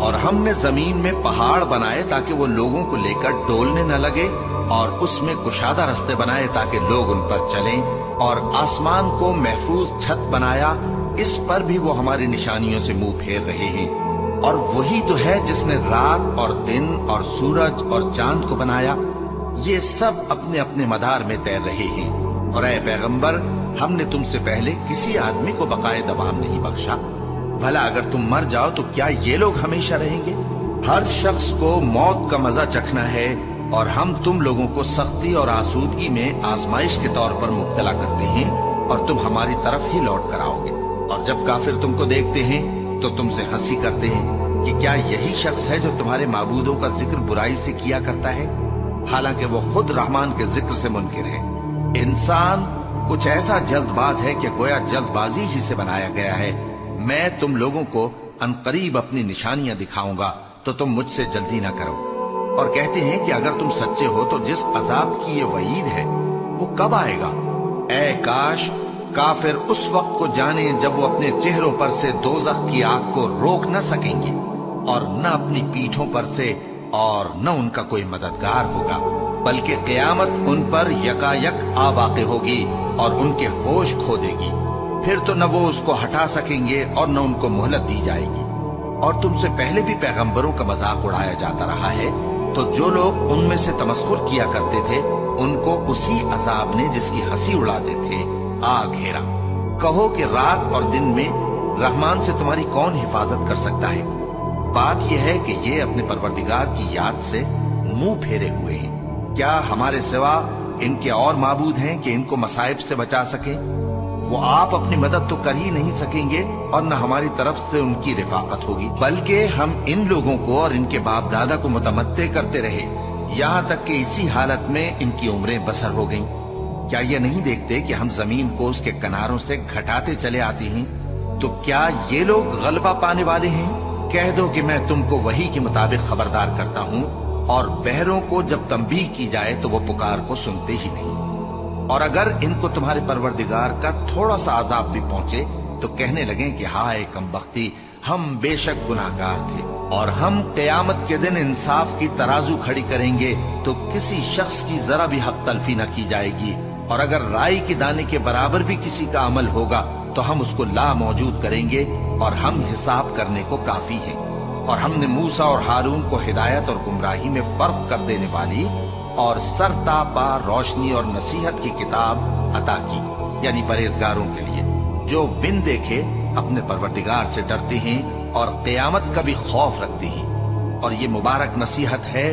اور ہم نے زمین میں پہاڑ بنائے تاکہ وہ لوگوں کو لے کر ڈولنے نہ لگے، اور اس میں کشادہ رستے بنائے تاکہ لوگ ان پر چلیں، اور آسمان کو محفوظ چھت بنایا، اس پر بھی وہ ہماری نشانیوں سے منہ پھیر رہے ہیں۔ اور وہی تو ہے جس نے رات اور دن اور سورج اور چاند کو بنایا، یہ سب اپنے اپنے مدار میں تیر رہے ہیں۔ اور اے پیغمبر، ہم نے تم سے پہلے کسی آدمی کو بقائے دوام نہیں بخشا، بھلا اگر تم مر جاؤ تو کیا یہ لوگ ہمیشہ رہیں گے؟ ہر شخص کو موت کا مزہ چکھنا ہے، اور ہم تم لوگوں کو سختی اور آسودگی میں آزمائش کے طور پر مبتلا کرتے ہیں، اور تم ہماری طرف ہی لوٹ کر آؤ گے۔ اور جب کافر تم کو دیکھتے ہیں تو تم سے ہنسی کرتے ہیں کہ کیا یہی شخص ہے جو تمہارے معبودوں کا ذکر برائی سے کیا کرتا ہے، حالانکہ وہ خود رحمان کے ذکر سے منکر ہے۔ انسان کچھ ایسا جلد باز ہے کہ گویا جلد بازی ہی سے بنایا گیا ہے۔ میں تم لوگوں کو عنقریب اپنی نشانیاں دکھاؤں گا تو تم مجھ سے جلدی نہ کرو۔ اور کہتے ہیں کہ اگر تم سچے ہو تو جس عذاب کی یہ وعید ہے وہ کب آئے گا؟ اے کاش کافر اس وقت کو جانے جب وہ اپنے چہروں پر سے دوزخ کی آگ کو روک نہ سکیں گے، اور نہ اپنی پیٹھوں پر سے، اور نہ ان کا کوئی مددگار ہوگا، بلکہ قیامت ان پر یکایک آ واقع ہوگی اور ان کے ہوش کھو دے گی۔ پھر تو نہ وہ اس کو ہٹا سکیں گے اور نہ ان کو مہلت دی جائے گی۔ اور تم سے پہلے بھی پیغمبروں کا مذاق اڑایا جاتا رہا ہے، تو جو لوگ ان میں سے تمسخر کیا کرتے تھے ان کو اسی عذاب نے جس کی ہنسی اڑاتے تھے آ گھیرا۔ کہو کہ رات اور دن میں رحمان سے تمہاری کون حفاظت کر سکتا ہے؟ بات یہ ہے کہ یہ اپنے پروردگار کی یاد سے منہ پھیرے ہوئے ہیں۔ کیا ہمارے سوا ان کے اور معبود ہیں کہ ان کو مصائب سے بچا سکیں؟ وہ آپ اپنی مدد تو کر ہی نہیں سکیں گے، اور نہ ہماری طرف سے ان کی رفاقت ہوگی، بلکہ ہم ان لوگوں کو اور ان کے باپ دادا کو متمتع کرتے رہے، یہاں تک کہ اسی حالت میں ان کی عمریں بسر ہو گئیں۔ کیا یہ نہیں دیکھتے کہ ہم زمین کو اس کے کناروں سے گھٹاتے چلے آتے ہیں؟ تو کیا یہ لوگ غلبہ پانے والے ہیں؟ کہہ دو کہ میں تم کو وحی کے مطابق خبردار کرتا ہوں، اور بہروں کو جب تنبیہ کی جائے تو وہ پکار کو سنتے ہی نہیں۔ اور اگر ان کو تمہارے پروردگار کا تھوڑا سا عذاب بھی پہنچے تو کہنے لگیں کہ ہائے کمبختی، ہم بے شک گناہگار تھے۔ اور ہم قیامت کے دن انصاف کی ترازو کھڑی کریں گے تو کسی شخص کی ذرا بھی حق تلفی نہ کی جائے گی، اور اگر رائی کے دانے کے برابر بھی کسی کا عمل ہوگا تو ہم اس کو لا موجود کریں گے، اور ہم حساب کرنے کو کافی ہیں۔ اور ہم نے موسیٰ اور ہارون کو ہدایت اور گمراہی میں فرق کر دینے والی اور سرتا پا روشنی اور نصیحت کی کتاب عطا کی، یعنی پرہیزگاروں کے لیے جو بن دیکھے اپنے پروردگار سے ڈرتے ہیں اور قیامت کا بھی خوف رکھتے ہیں۔ اور یہ مبارک نصیحت ہے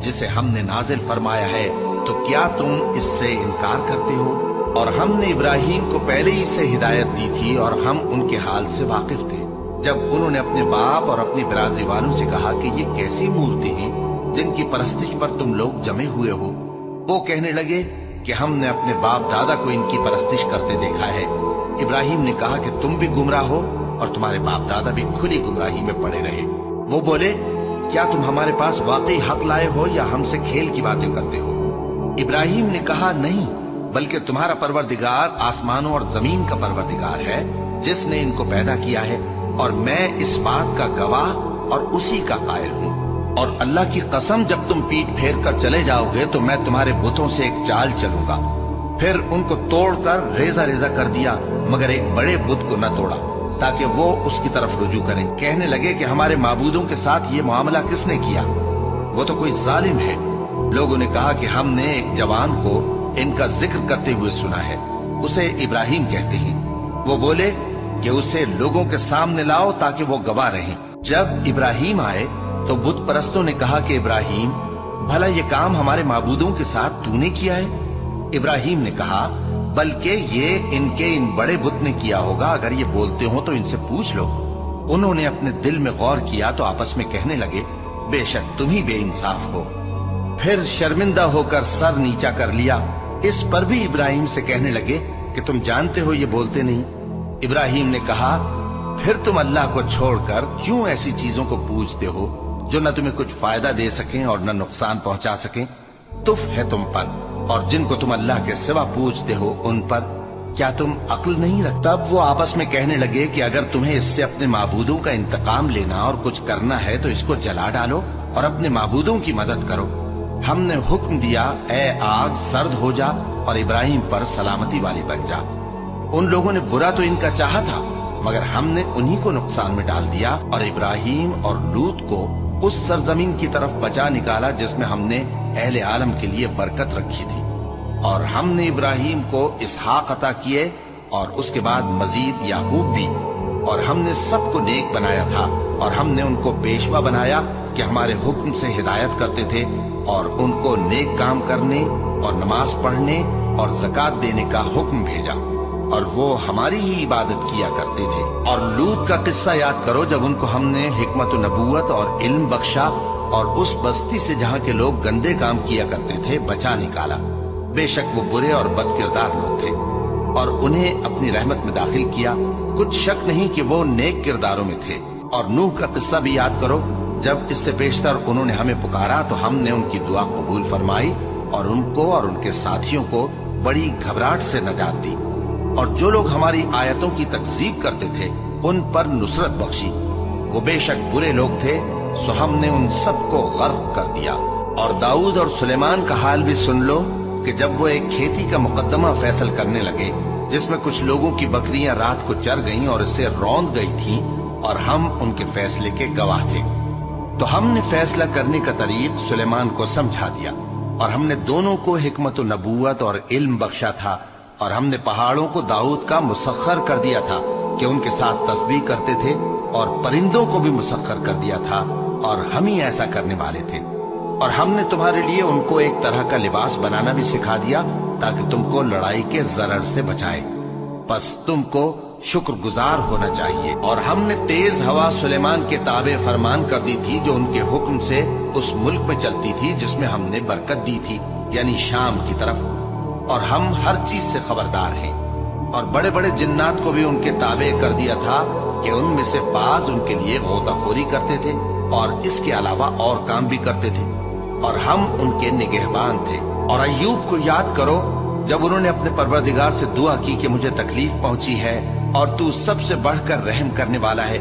جسے ہم نے نازل فرمایا ہے، تو کیا تم اس سے انکار کرتے ہو؟ اور ہم نے ابراہیم کو پہلے ہی سے ہدایت دی تھی، اور ہم ان کے حال سے واقف تھے جب انہوں نے اپنے باپ اور اپنی برادری والوں سے کہا کہ یہ کیسی مورتی ہیں جن کی پرستش پر تم لوگ جمے ہوئے ہو۔ وہ کہنے لگے کہ ہم نے اپنے باپ دادا کو ان کی پرستش کرتے دیکھا ہے۔ ابراہیم نے کہا کہ تم بھی گمراہ ہو اور تمہارے باپ دادا بھی کھلی گمراہی میں پڑے رہے۔ وہ بولے کیا تم ہمارے پاس واقعی حق لائے ہو یا ہم سے کھیل کی باتیں کرتے ہو؟ ابراہیم نے کہا نہیں، بلکہ تمہارا پروردگار آسمانوں اور زمین کا پروردگار ہے جس نے ان کو پیدا کیا ہے، اور میں اس بات کا گواہ اور اسی کا قائل ہوں۔ اور اللہ کی قسم جب تم پیٹ پھیر کر چلے جاؤ گے تو میں تمہارے بتوں سے ایک چال چلوں گا۔ پھر ان کو توڑ کر ریزہ ریزہ کر دیا، مگر ایک بڑے بت کو نہ توڑا تاکہ وہ اس کی طرف رجوع کریں۔ کہنے لگے کہ ہمارے معبودوں کے ساتھ یہ معاملہ کس نے کیا؟ وہ تو کوئی ظالم ہے۔ لوگوں نے کہا کہ ہم نے ایک جوان کو ان کا ذکر کرتے ہوئے سنا ہے، اسے ابراہیم کہتے ہیں۔ وہ بولے کہ اسے لوگوں کے سامنے لاؤ تاکہ وہ گواہ رہیں۔ جب ابراہیم آئے تو بت پرستوں نے کہا کہ ابراہیم، بھلا یہ کام ہمارے معبودوں کے ساتھ تو نے کیا ہے؟ ابراہیم نے کہا بلکہ یہ ان کے ان بڑے بت نے کیا ہوگا، اگر یہ بولتے ہوں تو ان سے پوچھ لو۔ انہوں نے اپنے دل میں غور کیا تو آپس میں کہنے لگے بے شک تم ہی بے انصاف ہو۔ پھر شرمندہ ہو کر سر نیچا کر لیا۔ اس پر بھی ابراہیم سے کہنے لگے کہ تم جانتے ہو یہ بولتے نہیں۔ ابراہیم نے کہا پھر تم اللہ کو چھوڑ کر کیوں ایسی چیزوں کو پوجتے ہو جو نہ تمہیں کچھ فائدہ دے سکیں اور نہ نقصان پہنچا سکیں؟ تف ہے تم پر اور جن کو تم اللہ کے سوا پوجتے ہو ان پر، کیا تم عقل نہیں رکھتے؟ تب وہ آپس میں کہنے لگے کہ اگر تمہیں اس سے اپنے معبودوں کا انتقام لینا اور کچھ کرنا ہے تو اس کو جلا ڈالو اور اپنے معبودوں کی مدد کرو۔ ہم نے حکم دیا، اے آگ سرد ہو جا اور ابراہیم پر سلامتی والی بن جا۔ ان لوگوں نے برا تو ان کا چاہا تھا، مگر ہم نے انہی کو نقصان میں ڈال دیا اور ابراہیم اور لوط کو اس سرزمین کی طرف بچا نکالا جس میں ہم نے اہل عالم کے لیے برکت رکھی تھی۔ اور ہم نے ابراہیم کو اسحاق عطا کیے اور اس کے بعد مزید یعقوب بھی، اور ہم نے سب کو نیک بنایا تھا اور ہم نے ان کو پیشوا بنایا کہ ہمارے حکم سے ہدایت کرتے تھے اور ان کو نیک کام کرنے اور نماز پڑھنے اور زکوٰۃ دینے کا حکم بھیجا، اور وہ ہماری ہی عبادت کیا کرتے تھے۔ اور لوط کا قصہ یاد کرو جب ان کو ہم نے حکمت و نبوت اور علم بخشا اور اس بستی سے جہاں کے لوگ گندے کام کیا کرتے تھے بچا نکالا۔ بے شک وہ برے اور بد کردار لوگ تھے، اور انہیں اپنی رحمت میں داخل کیا، کچھ شک نہیں کہ وہ نیک کرداروں میں تھے۔ اور نوح کا قصہ بھی یاد کرو، جب اس سے پیشتر انہوں نے ہمیں پکارا تو ہم نے ان کی دعا قبول فرمائی اور ان کو اور ان کے ساتھیوں کو بڑی گھبراہٹ سے نجات دی، اور جو لوگ ہماری آیتوں کی تکذیب کرتے تھے ان پر نصرت بخشی۔ وہ بے شک برے لوگ تھے، سو ہم نے ان سب کو غرق کر دیا۔ اور داؤد اور سلیمان کا حال بھی سن لو کہ جب وہ ایک کھیتی کا مقدمہ فیصل کرنے لگے جس میں کچھ لوگوں کی بکریاں رات کو چر گئیں اور اسے روند گئی تھیں، اور ہم ان کے فیصلے کے گواہ تھے، تو ہم نے فیصلہ کرنے کا طریق سلیمان کو سمجھا دیا، اور ہم نے دونوں کو حکمت و نبوت اور علم بخشا تھا، اور ہم نے پہاڑوں کو داؤد کا مسخر کر دیا تھا کہ ان کے ساتھ تسبیح کرتے تھے، اور پرندوں کو بھی مسخر کر دیا تھا، اور ہم ہی ایسا کرنے والے تھے۔ اور ہم نے تمہارے لیے ان کو ایک طرح کا لباس بنانا بھی سکھا دیا تاکہ تم کو لڑائی کے ضرر سے بچائے، پس تم کو شکر گزار ہونا چاہیے۔ اور ہم نے تیز ہوا سلیمان کے تابع فرمان کر دی تھی جو ان کے حکم سے اس ملک میں چلتی تھی جس میں ہم نے برکت دی تھی، یعنی شام کی طرف، اور ہم ہر چیز سے خبردار ہیں۔ اور بڑے بڑے جنات کو بھی ان کے تابع کر دیا تھا کہ ان میں سے بعض ان کے لیے غوطہ خوری کرتے تھے اور اس کے علاوہ اور کام بھی کرتے تھے، اور ہم ان کے نگہبان تھے۔ اور ایوب کو یاد کرو جب انہوں نے اپنے پروردگار سے دعا کی کہ مجھے تکلیف پہنچی ہے اور تو سب سے بڑھ کر رحم کرنے والا ہے،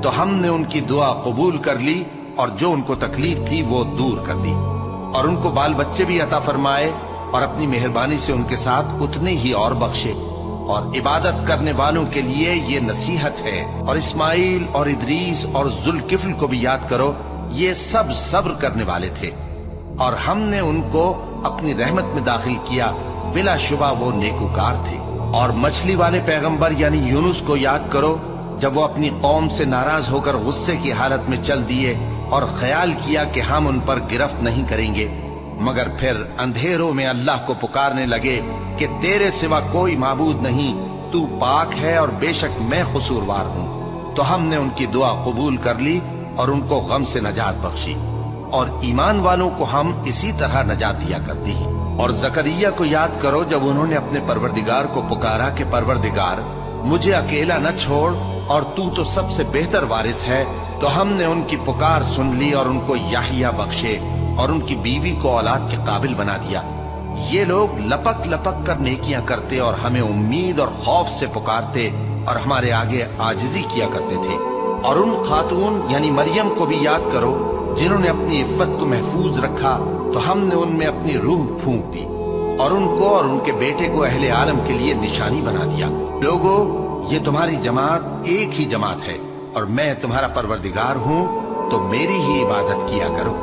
تو ہم نے ان کی دعا قبول کر لی اور جو ان کو تکلیف تھی وہ دور کر دی، اور ان کو بال بچے بھی عطا فرمائے اور اپنی مہربانی سے ان کے ساتھ اتنے ہی اور بخشے۔ اور عبادت کرنے والوں کے لیے یہ نصیحت ہے۔ اور اسماعیل اور ادریس اور ذوالکفل کو بھی یاد کرو، یہ سب صبر کرنے والے تھے، اور ہم نے ان کو اپنی رحمت میں داخل کیا، بلا شبہ وہ نیکوکار تھے۔ اور مچھلی والے پیغمبر یعنی یونس کو یاد کرو جب وہ اپنی قوم سے ناراض ہو کر غصے کی حالت میں چل دیے اور خیال کیا کہ ہم ان پر گرفت نہیں کریں گے، مگر پھر اندھیروں میں اللہ کو پکارنے لگے کہ تیرے سوا کوئی معبود نہیں، تو پاک ہے اور بے شک میں قصوروار ہوں، تو ہم نے ان کی دعا قبول کر لی اور ان کو غم سے نجات بخشی، اور ایمان والوں کو ہم اسی طرح نجات دیا کرتے ہیں۔ اور زکریا کو یاد کرو جب انہوں نے اپنے پروردگار کو پکارا کہ پروردگار مجھے اکیلا نہ چھوڑ اور تو سب سے بہتر وارث ہے، تو ہم نے ان کی پکار سن لی اور ان کو یحییٰ بخشے اور ان کی بیوی کو اولاد کے قابل بنا دیا۔ یہ لوگ لپک لپک کر نیکیاں کرتے اور ہمیں امید اور خوف سے پکارتے اور ہمارے آگے عاجزی کیا کرتے تھے۔ اور ان خاتون یعنی مریم کو بھی یاد کرو جنہوں نے اپنی عفت کو محفوظ رکھا، تو ہم نے ان میں اپنی روح پھونک دی اور ان کو اور ان کے بیٹے کو اہل عالم کے لیے نشانی بنا دیا۔ لوگو، یہ تمہاری جماعت ایک ہی جماعت ہے اور میں تمہارا پروردگار ہوں، تو میری ہی عبادت کیا کرو۔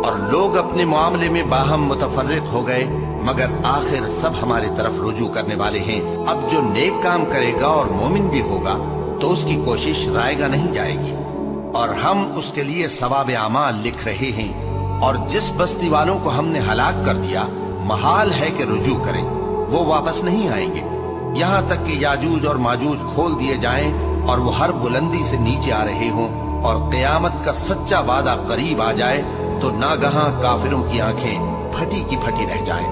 اور لوگ اپنے معاملے میں باہم متفرق ہو گئے، مگر آخر سب ہماری طرف رجوع کرنے والے ہیں۔ اب جو نیک کام کرے گا اور مومن بھی ہوگا تو اس کی کوشش رائے گا نہیں جائے گی، اور ہم اس کے لیے ثواب اعمال لکھ رہے ہیں۔ اور جس بستی والوں کو ہم نے ہلاک کر دیا، محال ہے کہ رجوع کریں، وہ واپس نہیں آئیں گے، یہاں تک کہ یاجوج اور ماجوج کھول دیے جائیں اور وہ ہر بلندی سے نیچے آ رہے ہوں، اور قیامت کا سچا وعدہ قریب آ جائے تو ناگہاں کافروں کی آنکھیں پھٹی کی پھٹی رہ جائیں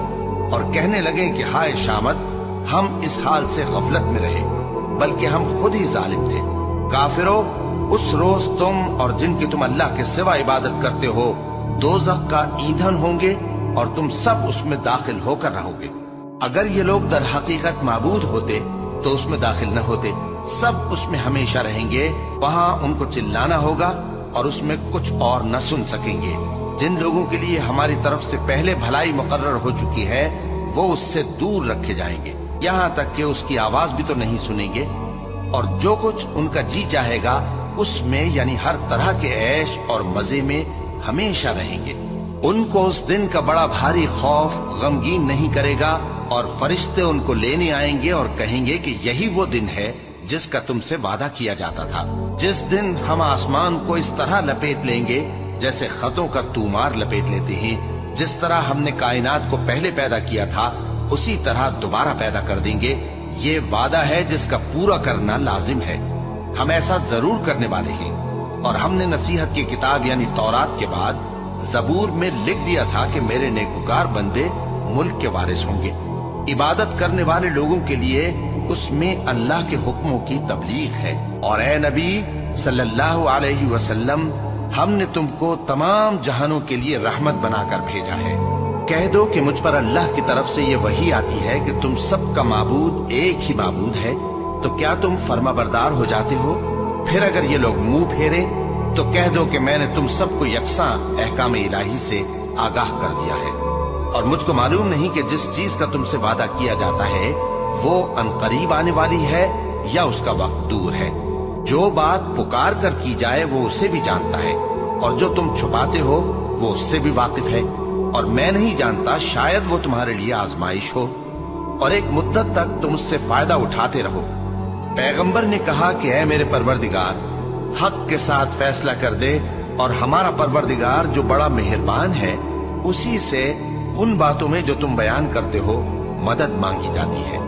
اور کہنے لگیں کہ ہائے شامت، ہم اس حال سے غفلت میں رہے، بلکہ ہم خود ہی ظالم تھے۔ کافروں، اس روز تم اور جن کی تم اللہ کے سوا عبادت کرتے ہو دوزخ کا ایندھن ہوں گے اور تم سب اس میں داخل ہو کر رہو گے۔ اگر یہ لوگ در حقیقت معبود ہوتے تو اس میں داخل نہ ہوتے، سب اس میں ہمیشہ رہیں گے، وہاں ان کو چلانا ہوگا اور اس میں کچھ اور نہ سن سکیں گے۔ جن لوگوں کے لیے ہماری طرف سے پہلے بھلائی مقرر ہو چکی ہے وہ اس سے دور رکھے جائیں گے، یہاں تک کہ اس کی آواز بھی تو نہیں سنیں گے، اور جو کچھ ان کا جی چاہے گا اس میں یعنی ہر طرح کے عیش اور مزے میں ہمیشہ رہیں گے۔ ان کو اس دن کا بڑا بھاری خوف غمگین نہیں کرے گا، اور فرشتے ان کو لینے آئیں گے اور کہیں گے کہ یہی وہ دن ہے جس کا تم سے وعدہ کیا جاتا تھا، جس دن ہم آسمان کو اس طرح لپیٹ لیں گے جیسے خطوں کا تومار لپیٹ لیتے ہیں، جس طرح ہم نے کائنات کو پہلے پیدا کیا تھا اسی طرح دوبارہ پیدا کر دیں گے۔ یہ وعدہ ہے جس کا پورا کرنا لازم ہے، ہم ایسا ضرور کرنے والے ہیں۔ اور ہم نے نصیحت کی کتاب یعنی تورات کے بعد زبور میں لکھ دیا تھا کہ میرے نیکوکار بندے ملک کے وارث ہوں گے۔ عبادت کرنے والے لوگوں کے لیے اس میں اللہ کے حکموں کی تبلیغ ہے۔ اور اے نبی صلی اللہ علیہ وسلم، ہم نے تم کو تمام جہانوں کے لیے رحمت بنا کر بھیجا ہے۔ کہہ دو کہ مجھ پر اللہ کی طرف سے یہ وحی آتی ہے کہ تم سب کا معبود ایک ہی معبود ہے، تو کیا تم فرما بردار ہو جاتے ہو؟ پھر اگر یہ لوگ منہ پھیرے تو کہہ دو کہ میں نے تم سب کو یکساں احکام الہی سے آگاہ کر دیا ہے، اور مجھ کو معلوم نہیں کہ جس چیز کا تم سے وعدہ کیا جاتا ہے وہ عنقریب آنے والی ہے یا اس کا وقت دور ہے۔ جو بات پکار کر کی جائے وہ اسے بھی جانتا ہے، اور جو تم چھپاتے ہو وہ اس سے بھی واقف ہے، اور میں نہیں جانتا شاید وہ تمہارے لیے آزمائش ہو، اور ایک مدت تک تم اس سے فائدہ اٹھاتے رہو۔ پیغمبر نے کہا کہ اے میرے پروردگار، حق کے ساتھ فیصلہ کر دے، اور ہمارا پروردگار جو بڑا مہربان ہے اسی سے ان باتوں میں جو تم بیان کرتے ہو مدد مانگی جاتی ہے۔